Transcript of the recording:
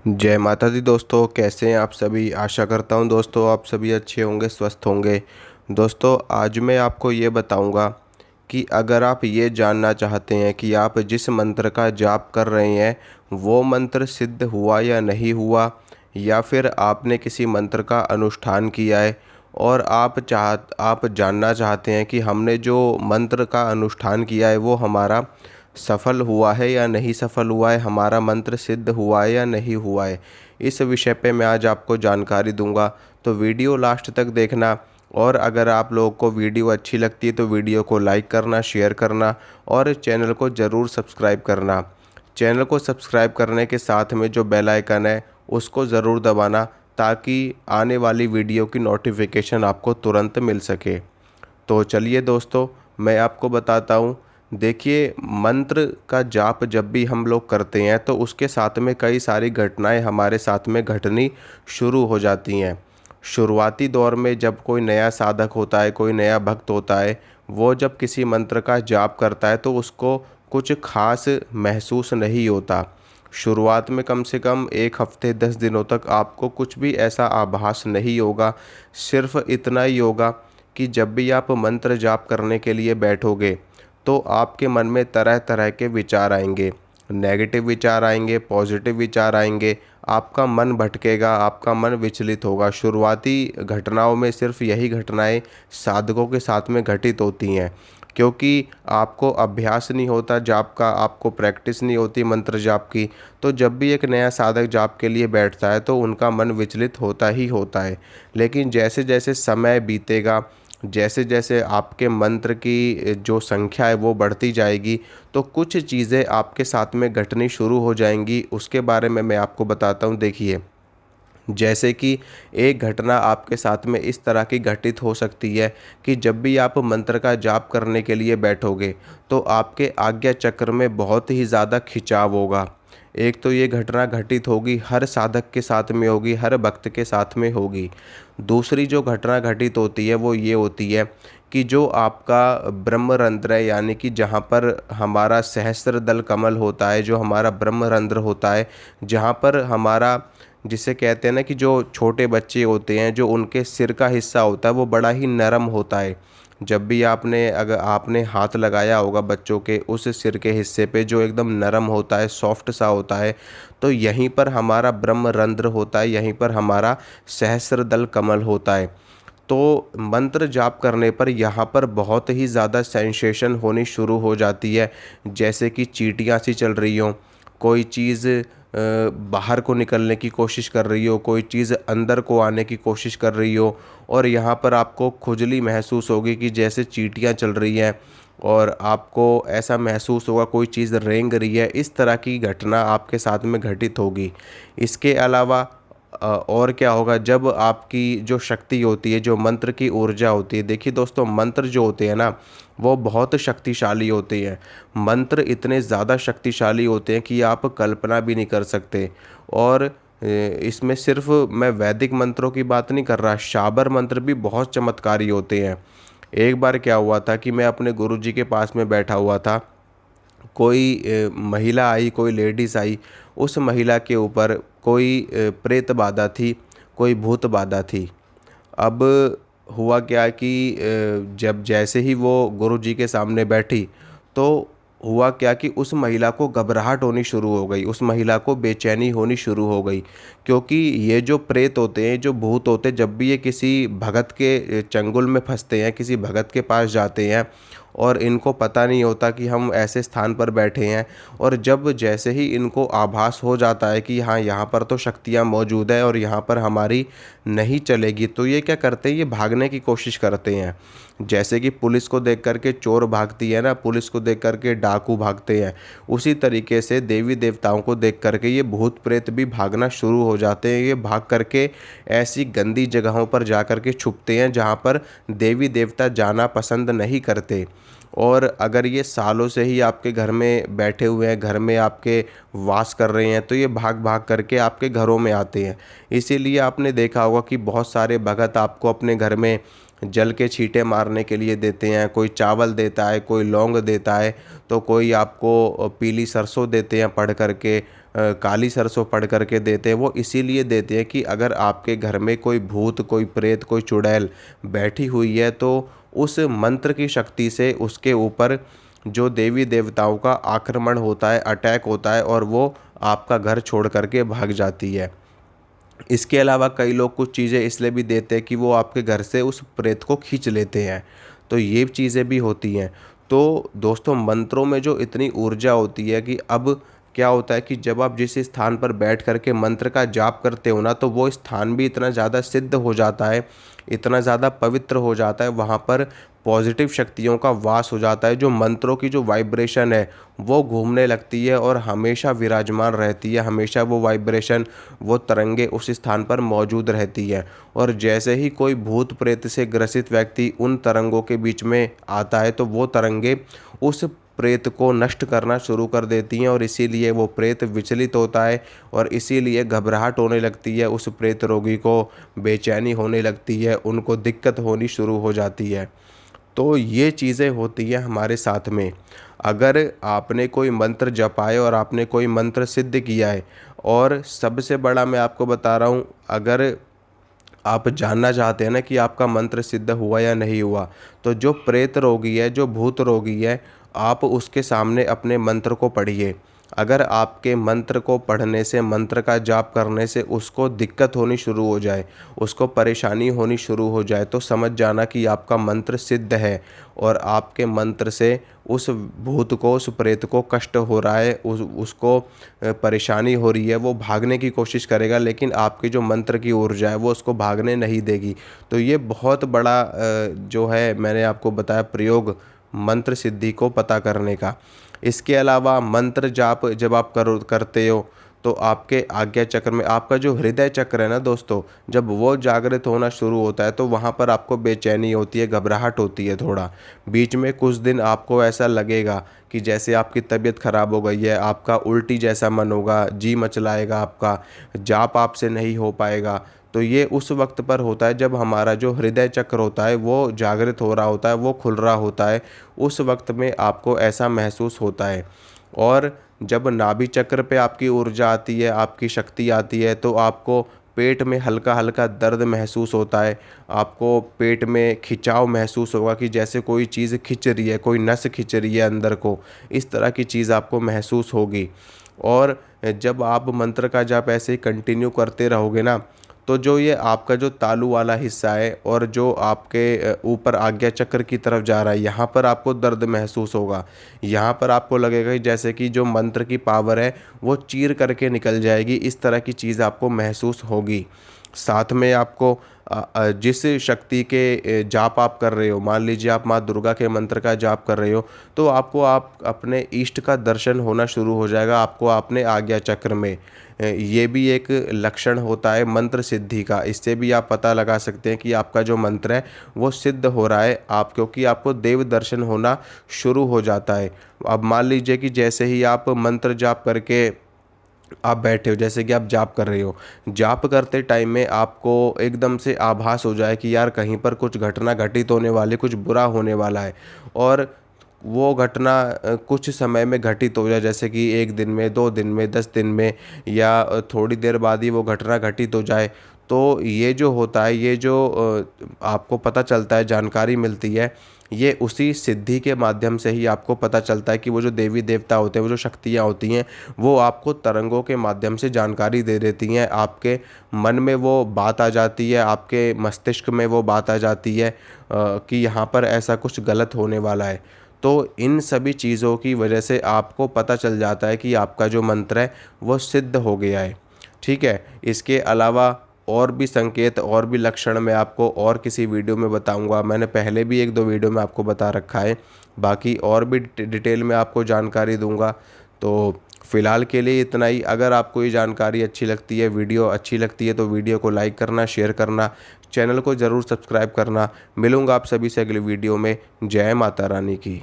जय माता दी दोस्तों, कैसे हैं आप सभी। आशा करता हूं दोस्तों आप सभी अच्छे होंगे, स्वस्थ होंगे। दोस्तों आज मैं आपको ये बताऊंगा कि अगर आप ये जानना चाहते हैं कि आप जिस मंत्र का जाप कर रहे हैं वो मंत्र सिद्ध हुआ या नहीं हुआ, या फिर आपने किसी मंत्र का अनुष्ठान किया है और आप जानना चाहते हैं कि हमने जो मंत्र का अनुष्ठान किया है वो हमारा सफल हुआ है या नहीं सफल हुआ है, हमारा मंत्र सिद्ध हुआ है या नहीं हुआ है। इस विषय पे मैं आज आपको जानकारी दूंगा, तो वीडियो लास्ट तक देखना। और अगर आप लोगों को वीडियो अच्छी लगती है तो वीडियो को लाइक करना, शेयर करना और चैनल को ज़रूर सब्सक्राइब करना। चैनल को सब्सक्राइब करने के साथ में जो बेल आइकन है उसको ज़रूर दबाना, ताकि आने वाली वीडियो की नोटिफिकेशन आपको तुरंत मिल सके। तो चलिए दोस्तों, मैं आपको बताता हूँ। देखिए, मंत्र का जाप जब भी हम लोग करते हैं तो उसके साथ में कई सारी घटनाएं हमारे साथ में घटनी शुरू हो जाती हैं। शुरुआती दौर में जब कोई नया साधक होता है, कोई नया भक्त होता है, वो जब किसी मंत्र का जाप करता है तो उसको कुछ खास महसूस नहीं होता। शुरुआत में कम से कम 1 हफ्ते 10 दिनों तक आपको कुछ भी ऐसा आभास नहीं होगा। सिर्फ इतना ही होगा कि जब भी आप मंत्र जाप करने के लिए बैठोगे तो आपके मन में तरह तरह के विचार आएंगे। नेगेटिव विचार आएंगे, पॉजिटिव विचार आएंगे। आपका मन भटकेगा, आपका मन विचलित होगा। शुरुआती घटनाओं में सिर्फ यही घटनाएं साधकों के साथ में घटित होती हैं, क्योंकि आपको अभ्यास नहीं होता जाप का, आपको प्रैक्टिस नहीं होती मंत्र जाप की। तो जब भी एक नया साधक जाप के लिए बैठता है तो उनका मन विचलित होता ही होता है। लेकिन जैसे जैसे समय बीतेगा, जैसे जैसे आपके मंत्र की जो संख्या है वो बढ़ती जाएगी, तो कुछ चीज़ें आपके साथ में घटनी शुरू हो जाएंगी। उसके बारे में मैं आपको बताता हूँ। देखिए, जैसे कि एक घटना आपके साथ में इस तरह की घटित हो सकती है कि जब भी आप मंत्र का जाप करने के लिए बैठोगे तो आपके आज्ञा चक्र में बहुत ही ज़्यादा खिंचाव होगा। एक तो ये घटना घटित होगी, हर साधक के साथ में होगी, हर भक्त के साथ में होगी। दूसरी जो घटना घटित होती है वो ये होती है कि जो आपका ब्रह्मरंध्र है, यानी कि जहाँ पर हमारा सहस्त्रदल कमल होता है, जो हमारा ब्रह्मरंध्र होता है, जहाँ पर हमारा, जिसे कहते हैं ना कि जो छोटे बच्चे होते हैं, जो उनके सिर का हिस्सा होता है वो बड़ा ही नरम होता है। जब भी अगर आपने हाथ लगाया होगा बच्चों के उस सिर के हिस्से पे जो एकदम नरम होता है, सॉफ्ट सा होता है, तो यहीं पर हमारा ब्रह्मरंध्र होता है, यहीं पर हमारा सहस्त्रदल कमल होता है। तो मंत्र जाप करने पर यहाँ पर बहुत ही ज़्यादा सेंसेशन होनी शुरू हो जाती है। जैसे कि चींटियाँ सी चल रही हों, कोई चीज़ बाहर को निकलने की कोशिश कर रही हो, कोई चीज़ अंदर को आने की कोशिश कर रही हो, और यहाँ पर आपको खुजली महसूस होगी कि जैसे चींटियाँ चल रही हैं, और आपको ऐसा महसूस होगा कोई चीज़ रेंग रही है। इस तरह की घटना आपके साथ में घटित होगी। इसके अलावा और क्या होगा, जब आपकी जो शक्ति होती है, जो मंत्र की ऊर्जा होती है। देखिए दोस्तों, मंत्र जो होते हैं ना वो बहुत शक्तिशाली होते हैं। मंत्र इतने ज़्यादा शक्तिशाली होते हैं कि आप कल्पना भी नहीं कर सकते। और इसमें सिर्फ मैं वैदिक मंत्रों की बात नहीं कर रहा, शाबर मंत्र भी बहुत चमत्कारी होते हैं। एक बार क्या हुआ था कि मैं अपने गुरुजी के पास में बैठा हुआ था। कोई महिला आई, कोई लेडीज़ आई। उस महिला के ऊपर कोई प्रेत बाधा थी, कोई भूत बाधा थी। अब हुआ क्या कि जब जैसे ही वो गुरुजी के सामने बैठी तो हुआ क्या कि उस महिला को घबराहट होनी शुरू हो गई, उस महिला को बेचैनी होनी शुरू हो गई। क्योंकि ये जो प्रेत होते हैं, जो भूत होते हैं, जब भी ये किसी भगत के चंगुल में फंसते हैं, किसी भगत के पास जाते हैं, और इनको पता नहीं होता कि हम ऐसे स्थान पर बैठे हैं, और जब जैसे ही इनको आभास हो जाता है कि हाँ यहाँ पर तो शक्तियाँ मौजूद है और यहाँ पर हमारी नहीं चलेगी, तो ये क्या करते हैं, ये भागने की कोशिश करते हैं। जैसे कि पुलिस को देख करके चोर भागती है ना, पुलिस को देख करके डाकू भागते हैं, उसी तरीके से देवी देवताओं को देख करके ये भूत प्रेत भी भागना शुरू हो जाते हैं। ये भाग करके ऐसी गंदी जगहों पर जा कर के छुपते हैं जहाँ पर देवी देवता जाना पसंद नहीं करते। और अगर ये सालों से ही आपके घर में बैठे हुए हैं, घर में आपके वास कर रहे हैं, तो ये भाग भाग करके आपके घरों में आते हैं। इसीलिए आपने देखा होगा कि बहुत सारे भगत आपको अपने घर में जल के छींटे मारने के लिए देते हैं। कोई चावल देता है, कोई लौंग देता है, तो कोई आपको पीली सरसों देते हैं पढ़ करके, काली सरसों पढ़ करके देते हैं, वो इसीलिए देते हैं कि अगर आपके घर में कोई भूत, कोई प्रेत, कोई चुड़ैल बैठी हुई है तो उस मंत्र की शक्ति से उसके ऊपर जो देवी देवताओं का आक्रमण होता है, अटैक होता है और वो आपका घर छोड़ करके भाग जाती है। इसके अलावा कई लोग कुछ चीज़ें इसलिए भी देते हैं कि वो आपके घर से उस प्रेत को खींच लेते हैं, तो ये चीज़ें भी होती हैं। तो दोस्तों, मंत्रों में जो इतनी ऊर्जा होती है कि अब क्या होता है कि जब आप जिस स्थान पर बैठ कर के मंत्र का जाप करते हो ना, तो वो स्थान भी इतना ज़्यादा सिद्ध हो जाता है, इतना ज़्यादा पवित्र हो जाता है, वहाँ पर पॉजिटिव शक्तियों का वास हो जाता है। जो मंत्रों की जो वाइब्रेशन है वो घूमने लगती है और हमेशा विराजमान रहती है, हमेशा वो वाइब्रेशन, वो तरंगे उस स्थान पर मौजूद रहती है। और जैसे ही कोई भूत प्रेत से ग्रसित व्यक्ति उन तरंगों के बीच में आता है तो वो तरंगे उस प्रेत को नष्ट करना शुरू कर देती हैं और इसीलिए वो प्रेत विचलित होता है और इसीलिए घबराहट होने लगती है, उस प्रेत रोगी को बेचैनी होने लगती है, उनको दिक्कत होनी शुरू हो जाती है। तो ये चीज़ें होती हैं हमारे साथ में। अगर आपने कोई मंत्र जपा है और आपने कोई मंत्र सिद्ध किया है, और सबसे बड़ा मैं आपको बता रहा हूँ, अगर आप जानना चाहते हैं ना कि आपका मंत्र सिद्ध हुआ या नहीं हुआ, तो जो प्रेत रोगी है, जो भूत रोगी है, आप उसके सामने अपने मंत्र को पढ़िए। अगर आपके मंत्र को पढ़ने से, मंत्र का जाप करने से उसको दिक्कत होनी शुरू हो जाए, उसको परेशानी होनी शुरू हो जाए, तो समझ जाना कि आपका मंत्र सिद्ध है और आपके मंत्र से उस भूत को, उस प्रेत को कष्ट हो रहा है, उसको परेशानी हो रही है, वो भागने की कोशिश करेगा, लेकिन आपकी जो मंत्र की ऊर्जा है वो उसको भागने नहीं देगी। तो ये बहुत बड़ा जो है, मैंने आपको बताया प्रयोग मंत्र सिद्धि को पता करने का। इसके अलावा मंत्र जाप जब आप करते हो तो आपके आज्ञा चक्र में, आपका जो हृदय चक्र है ना दोस्तों, जब वो जागृत होना शुरू होता है तो वहाँ पर आपको बेचैनी होती है, घबराहट होती है थोड़ा। बीच में कुछ दिन आपको ऐसा लगेगा कि जैसे आपकी तबीयत खराब हो गई है, आपका उल्टी जैसा मन होगा, जी मचलाएगा आपका, जाप आपसे नहीं हो पाएगा। तो ये उस वक्त पर होता है जब हमारा जो हृदय चक्र होता है वो जागृत हो रहा होता है, वो खुल रहा होता है, उस वक्त में आपको ऐसा महसूस होता है। और जब नाभि चक्र पे आपकी ऊर्जा आती है, आपकी शक्ति आती है, तो आपको पेट में हल्का हल्का दर्द महसूस होता है, आपको पेट में खिंचाव महसूस होगा कि जैसे कोई चीज़ खिंच रही है, कोई नस खिंच रही है अंदर को, इस तरह की चीज़ आपको महसूस होगी। और जब आप मंत्र का जाप ऐसे ही कंटिन्यू करते रहोगे ना, तो जो ये आपका जो तालू वाला हिस्सा है और जो आपके ऊपर आज्ञा चक्र की तरफ जा रहा है, यहाँ पर आपको दर्द महसूस होगा। यहाँ पर आपको लगेगा कि जैसे कि जो मंत्र की पावर है वो चीर करके निकल जाएगी, इस तरह की चीज़ आपको महसूस होगी। साथ में आपको जिस शक्ति के जाप आप कर रहे हो, मान लीजिए आप माँ दुर्गा के मंत्र का जाप कर रहे हो, तो आपको आप अपने इष्ट का दर्शन होना शुरू हो जाएगा, आपको अपने आज्ञा चक्र में। ये भी एक लक्षण होता है मंत्र सिद्धि का। इससे भी आप पता लगा सकते हैं कि आपका जो मंत्र है वो सिद्ध हो रहा है, आप क्योंकि आपको देव दर्शन होना शुरू हो जाता है। अब मान लीजिए कि जैसे ही आप मंत्र जाप करके आप बैठे हो, जैसे कि आप जाप कर रहे हो, जाप करते टाइम में आपको एकदम से आभास हो जाए कि यार कहीं पर कुछ घटना घटित होने वाली, कुछ बुरा होने वाला है, और वो घटना कुछ समय में घटित हो जाए, जैसे कि 1 दिन में, 2 दिन में, 10 दिन में, या थोड़ी देर बाद ही वो घटना घटित हो जाए। तो ये जो होता है, ये जो आपको पता चलता है, जानकारी मिलती है, ये उसी सिद्धि के माध्यम से ही आपको पता चलता है कि वो जो देवी देवता होते हैं, वो जो शक्तियाँ होती हैं, वो आपको तरंगों के माध्यम से जानकारी दे देती हैं। आपके मन में वो बात आ जाती है, आपके मस्तिष्क में वो बात आ जाती है कि यहाँ पर ऐसा कुछ गलत होने वाला है। तो इन सभी चीज़ों की वजह से आपको पता चल जाता है कि आपका जो मंत्र है वो सिद्ध हो गया है। ठीक है। इसके अलावा और भी संकेत, और भी लक्षण मैं आपको और किसी वीडियो में बताऊंगा। मैंने पहले भी 1-2 वीडियो में आपको बता रखा है, बाकी और भी डिटेल में आपको जानकारी दूंगा। तो फ़िलहाल के लिए इतना ही। अगर आपको ये जानकारी अच्छी लगती है, वीडियो अच्छी लगती है, तो वीडियो को लाइक करना, शेयर करना, चैनल को ज़रूर सब्सक्राइब करना। मिलूँगा आप सभी से अगली वीडियो में। जय माता रानी की।